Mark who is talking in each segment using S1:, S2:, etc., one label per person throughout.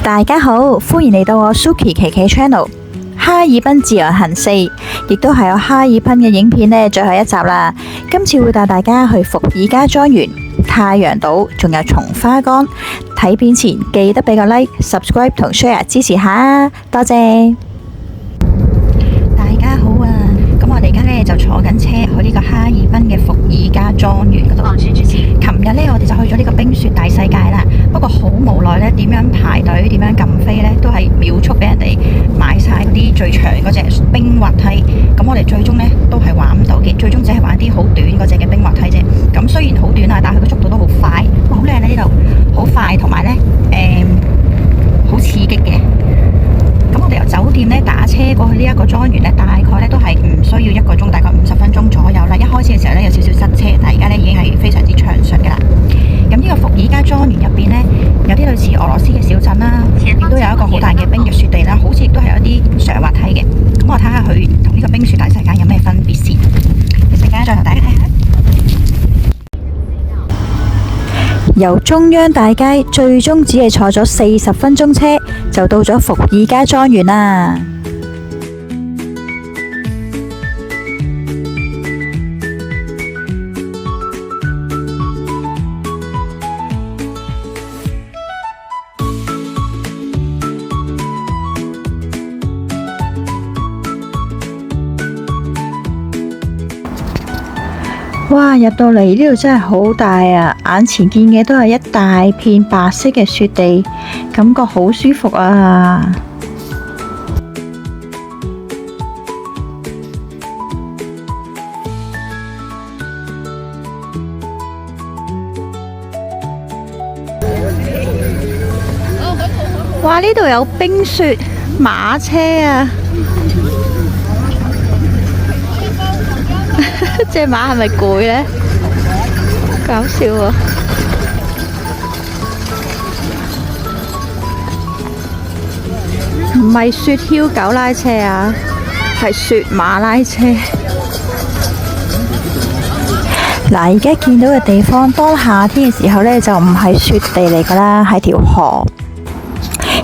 S1: 大家好，歡迎嚟到我 Suki 琪琪 Channel。哈爾濱自由行4，亦都係我哈爾濱嘅影片呢最後一集啦。今次會帶大家去伏爾加莊園、太陽島，仲有松花江。睇片前記得俾個 like、subscribe 同 share 支持下，多謝。大家好啊！咁我哋而家呢就坐緊車去呢個哈爾濱嘅伏爾加莊園嗰度。琴日呢，我哋就去咗呢個冰雪大世界啦。不過好無奈呢，點樣排隊、點樣撳飛呢，都係秒速俾人哋買晒嗰啲最長嗰隻冰滑梯。咁我哋最終呢都係玩唔到嘅，最終只係玩啲好短嗰隻嘅冰滑梯啫。咁雖然好短啊，但係佢個速度都好快，好靚啊呢度，好快同埋呢好刺激嘅。咁我哋由酒店呢打車過去呢一個莊園呢，大概呢都係唔需要1個鐘，大概50分鐘左右啦。一開始嘅時候呢，有少少塞車，但係而家呢已經係非常之暢順噶啦。咁呢個伏爾加莊園入邊呢，有啲類似俄羅斯嘅小鎮啦，亦都有一個好大嘅冰嘅雪地啦，好似亦都係有啲上滑梯嘅。咁我睇下佢同呢個冰雪大世界有咩分別先。一陣間再同大家睇下。由中央大街最終只係坐咗40分鐘車，就到咗伏爾加莊園啦。哇！入到嚟呢度真係好大啊！眼前見嘅都係一大片白色嘅雪地，感覺好舒服啊！哇！呢度有冰雪馬車啊！隻馬係咪攰呢？搞笑啊！唔係雪橇狗拉車啊，係雪馬拉車。嗱，而家見到嘅地方，當夏天嘅時候呢，就唔係雪地嚟噶啦，係條河，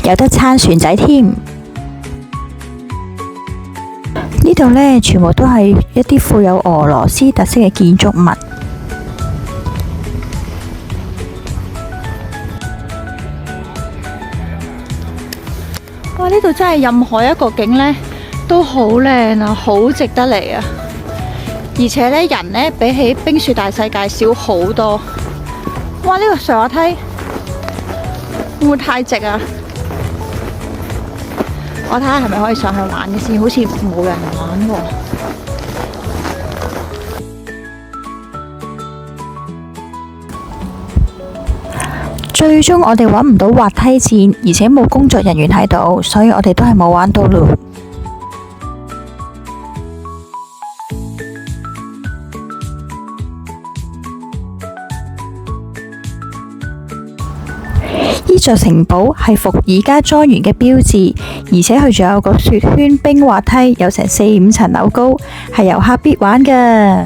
S1: 有得撐船仔添。呢度呢，全部都係一啲富有俄羅斯特色嘅建築物。哇！呢度真係任何一個景呢都好靚啊，好值得嚟啊！而且呢，人呢比起冰雪大世界少好多。哇！呢個上滑梯會唔會太直啊？我睇下係咪可以上去玩嘅先，好似冇人玩喎。最終我哋揾唔到滑梯墊，而且冇工作人員喺度，所以我哋都係冇玩到咯。呢座城堡係伏爾加莊園嘅標誌，而且佢仲有個雪圈冰滑梯，有成4-5層樓高，係遊客必玩㗎。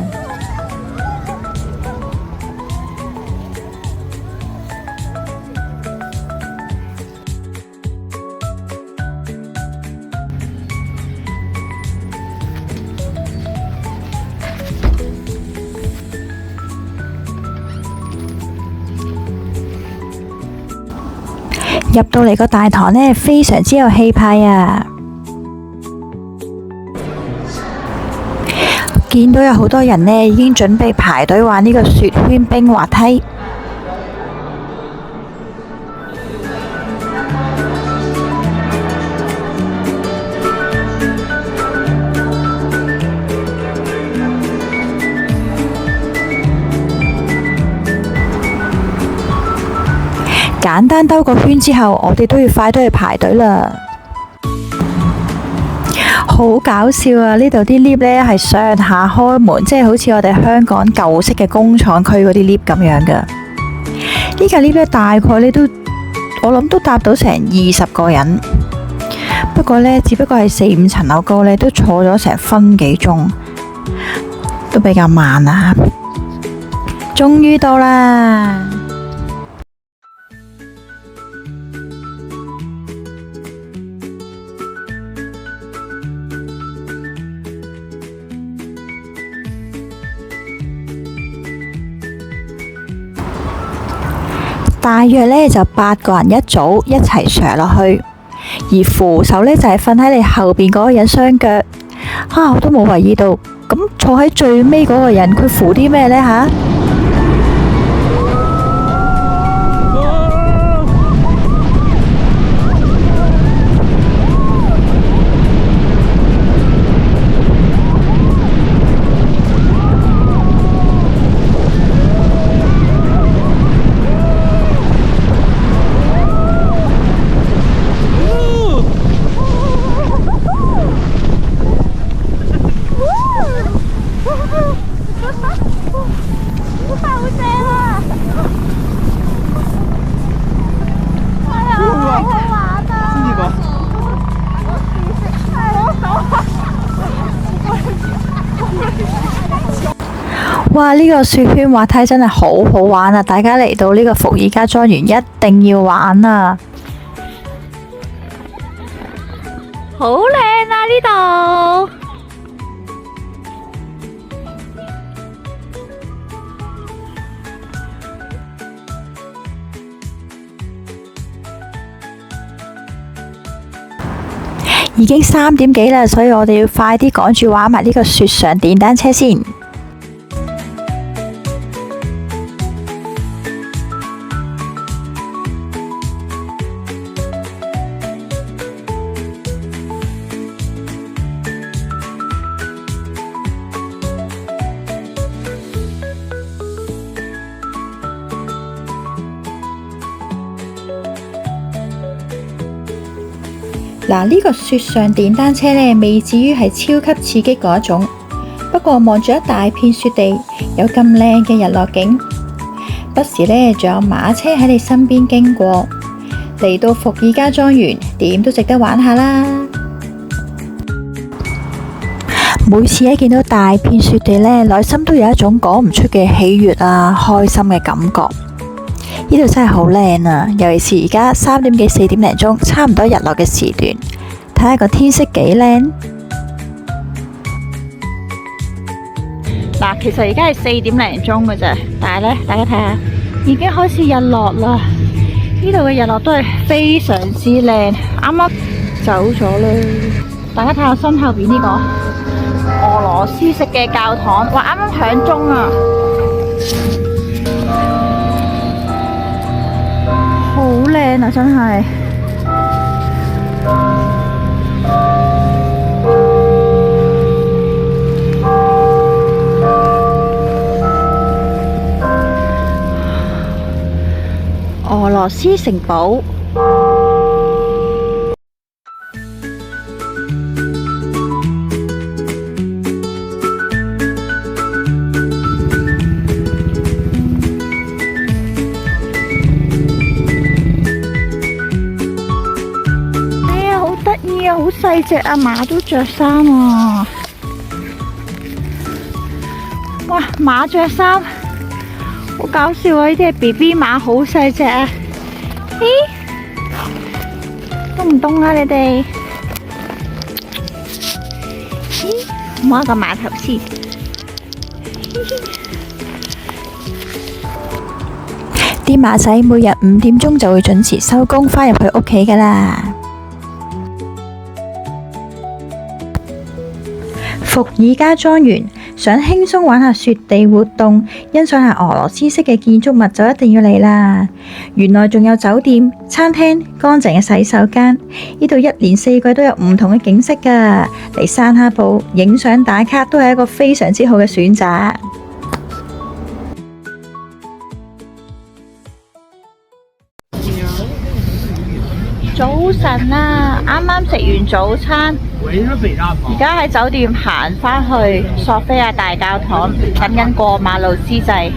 S1: 入到嚟個大堂呢，非常之有氣派啊！見到有好多人呢，已經準備排隊玩呢個雪圈冰滑梯。簡單兜個圈之後，我哋都要快啲去排隊啦。好搞笑啊！呢度啲 lift 呢係上下開門，即係好似我哋香港舊式嘅工廠區嗰啲 lift 咁樣噶。呢架 lift 呢大概呢都，我諗都搭到成20個人。不過呢，只不過係4-5層樓高呢，都坐咗成分幾鐘，都比較慢啊。終於到啦！大約呢就8個人一組一齊上落去，而扶手呢就係瞓喺你後邊嗰個人雙腳。我都冇留意到，咁坐喺最尾嗰個人佢扶啲咩呢吓？哇！呢個雪圈滑梯真係好好玩啊！大家嚟到呢個伏爾加莊園一定要玩啊！
S2: 好靚啊呢度！
S1: 已經3點幾啦，所以我哋要快啲趕住玩埋呢個雪上電單車先。嗱，呢個雪上電單車呢，未至於係超級刺激嗰種，不過望住一大片雪地，有咁靚嘅日落景，不時呢仲有馬車喺你身邊經過，嚟到伏爾加莊園，點都值得玩下啦！每次一見到大片雪地呢，內心都有一種講唔出嘅喜悅啊，開心嘅感覺。呢度真係好靚啊！尤其是而家3點幾4點零鐘，差唔多日落嘅時段，睇下個天色幾靚。
S2: 嗱，其實而家係4點零鐘嘅啫，但係呢，大家睇下，已經開始日落啦。呢度嘅日落都係非常之靚，啱啱走咗啦。大家睇下身後邊呢個俄羅斯式嘅教堂，哇！啱啱響鐘啊！好靚啊，真係！俄羅斯城堡。好細隻啊，馬都着衫啊！哇，馬着衫，好搞笑啊！呢啲係 BB 馬，好細隻啊！咦，凍唔凍啊？你哋？咦，摸個馬頭先。
S1: 啲馬仔每日5點鐘就會準時收工，返入去屋企噶啦。伏爾加莊園，想輕鬆玩下雪地活動，欣賞下俄羅斯式嘅建築物就一定要嚟啦！原來仲有酒店、餐廳、乾淨嘅洗手間，呢度1年4季都有唔同嘅景色噶，嚟散下步、影相打卡都係一個非常之好嘅選擇。
S2: 早晨啊，啱啱食完早餐，而家喺酒店行返去索菲亞大教堂，等緊過馬路之際。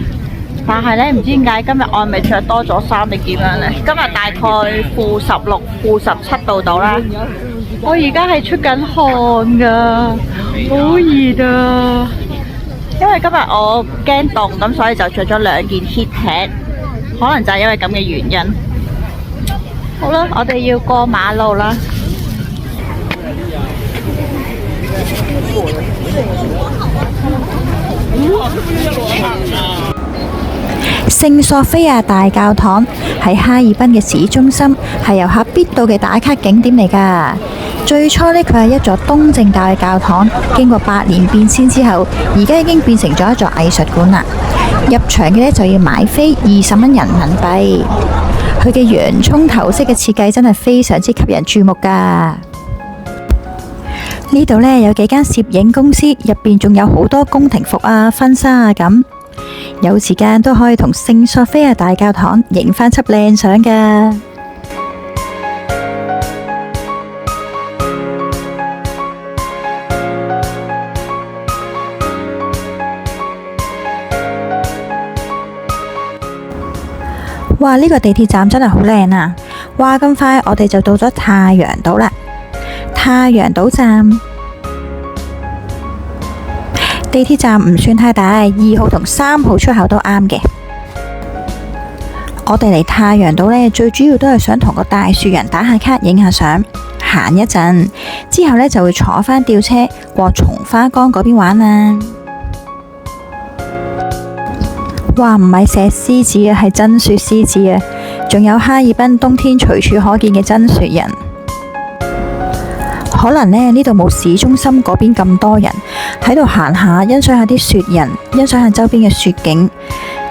S2: 但係呢，唔知點解今日我咪着多咗衫定點樣呢？今日大概-16、-17度到啦。我而家係出緊汗噶，好熱啊！因為今日我驚凍，咁所以就着咗2件 heattech， 可能就係因為咁嘅原因。好啦，我哋要過馬路啦。
S1: 聖索菲亞大教堂喺哈爾濱嘅市中心，係遊客必到嘅打卡景點嚟㗎。最初呢，佢係一座東正教嘅教堂，經過8年變遷之後，而家已經變成咗一座藝術館啦。入場嘅呢，就要買飛20蚊人民幣。佢嘅洋蔥頭飾嘅設計真係非常之吸引注目㗎。呢度呢，有幾間攝影公司，入邊仲有好多宮廷服啊、婚紗啊咁。有時間都可以同聖索菲亞大教堂影返輯靚相㗎。哇！呢個地鐵站真係好靚啊！哇！咁快我哋就到咗太陽島啦。太陽島站地鐵站唔算太大，2號同3號出口都啱嘅。我哋嚟太陽島呢，最主要都係想同個大樹人打下卡、影下相，行一陣之後呢，就會坐返吊車過松花江嗰邊玩啦。哇，唔係石獅子啊，係真雪獅子啊！仲有哈爾濱冬天隨處可見嘅真雪人。可能呢度冇市中心嗰邊咁多人，喺度行下，欣賞下啲雪人，欣賞下周邊嘅雪景，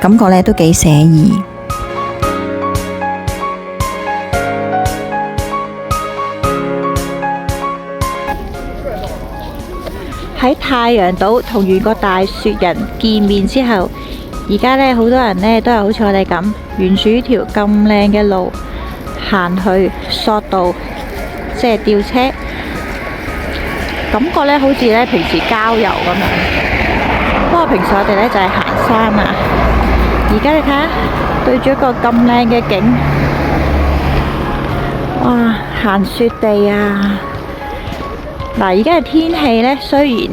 S1: 感覺呢都幾寫意。喺太陽島同完個大雪人見面之後，而家呢，好多人呢都係好似我哋咁，沿住呢條咁靚嘅路行去索道，即係吊車，感覺呢好似呢平時郊遊咁樣。不過平時我哋呢就係行山啊，而家你睇下對住一個咁靚嘅景，哇！行雪地啊！嗱，而家嘅天氣呢，雖然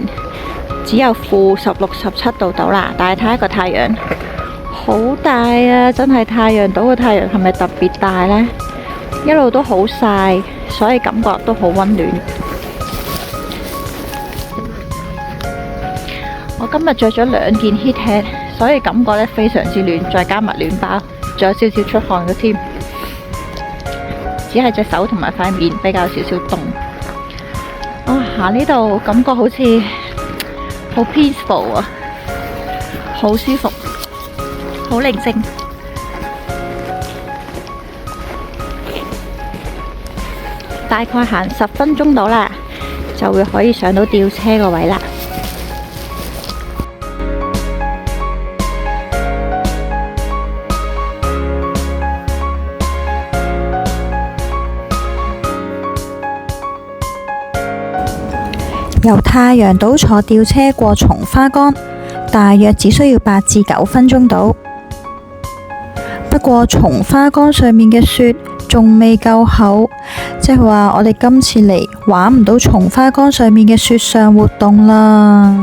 S1: 只有-16、17度到啦，但係睇下個太陽好大啊！真係太陽島嘅太陽係咪特別大呢？一路都好曬，所以感覺都好溫暖。我今日着咗2件 heattech，所以感覺呢非常之暖，再加埋暖包，仲有少少出汗嘅添。只係隻手同埋塊面比較少少凍。行呢度感覺好似好 peaceful 啊，好舒服，好寧靜。大概行10分鐘到啦，就會可以上到吊車個位啦。由太陽島坐吊車過松花江，大約只需要8至9分鐘到。不過松花江上面嘅雪仲未夠厚，即係話我哋今次嚟玩唔到松花江上面嘅雪上活動啦。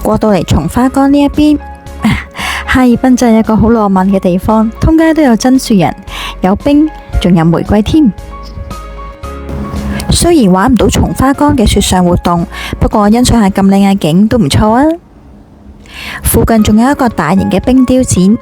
S1: 過到嚟松花江呢一邊，哈爾濱真係一個好浪漫嘅地方，通街都有真雪人，有冰，仲有玫瑰添。雖然玩唔到松花江嘅雪上活動，不過欣賞下咁靚嘅景都唔錯啊！附近仲有一個大型嘅冰雕展。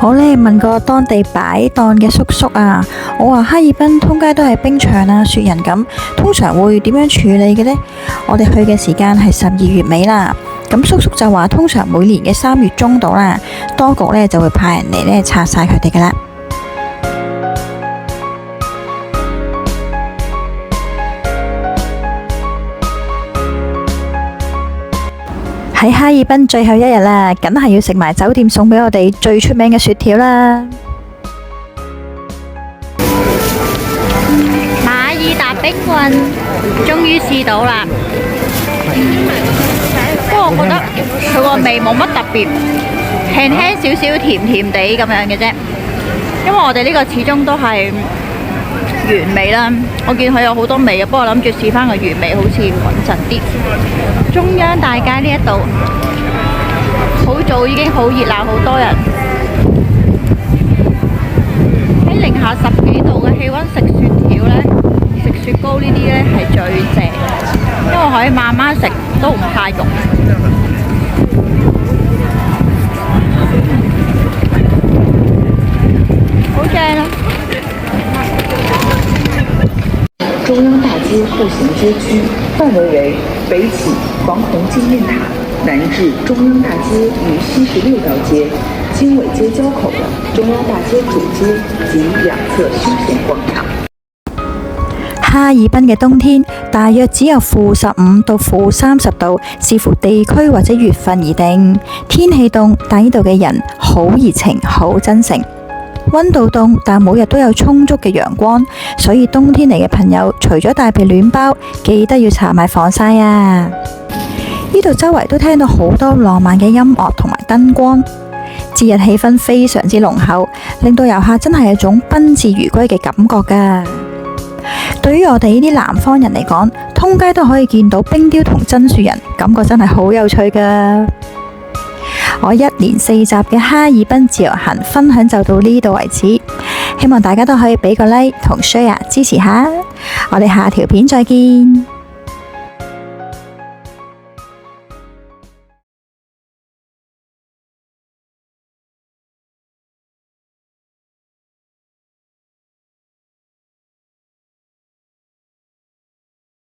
S1: 我呢問過當地擺檔嘅叔叔啊，我話哈爾濱通街都係冰場啊、雪人咁，通常會點樣處理嘅呢？我哋去嘅時間係12月尾啦，咁叔叔就話通常每年嘅3月中度啦，當局呢就會派人嚟呢拆晒佢哋噶啦。喺哈爾濱最後一日啦，梗係要食埋酒店送俾我哋最出名嘅雪條啦。
S2: 馬爾達冰棍終於試到啦，不過我覺得佢個味冇乜特別，輕輕少少甜甜地咁樣嘅啫。因為我哋呢個始終都係原味啦，我見佢有好多味嘅，不過諗住試翻個原味好似穩陣啲。中央大街呢一度好早已經好熱鬧，好多人喺零下10幾度嘅氣溫食雪條呢，食雪糕呢啲呢係最正，因為可以慢慢食都唔怕溶。好正啊！
S3: 中央大街步行街区范围為北起防洪紀念塔，南至中央大街與西16條街、經緯街交口的中央大街主街及兩側休閒廣場。
S1: 哈爾濱嘅冬天大約只有-15到-30度，視乎地區或者月份而定。天氣凍，但呢度嘅人好熱情，好真誠。溫度凍，但每日都有充足嘅陽光，所以冬天嚟嘅朋友，除咗帶備暖包，記得要搽埋防曬啊！呢度周圍都聽到好多浪漫嘅音樂同埋燈光，節日氣氛非常之濃厚，令到遊客真係有種賓至如歸嘅感覺噶。對於我哋呢啲南方人嚟講，通街都可以見到冰雕同真樹人，感覺真係好有趣噶。我1連4集嘅哈爾濱自由行分享就到呢度為止，希望大家都可以俾個 like 同 share 支持下，我哋下條片再見。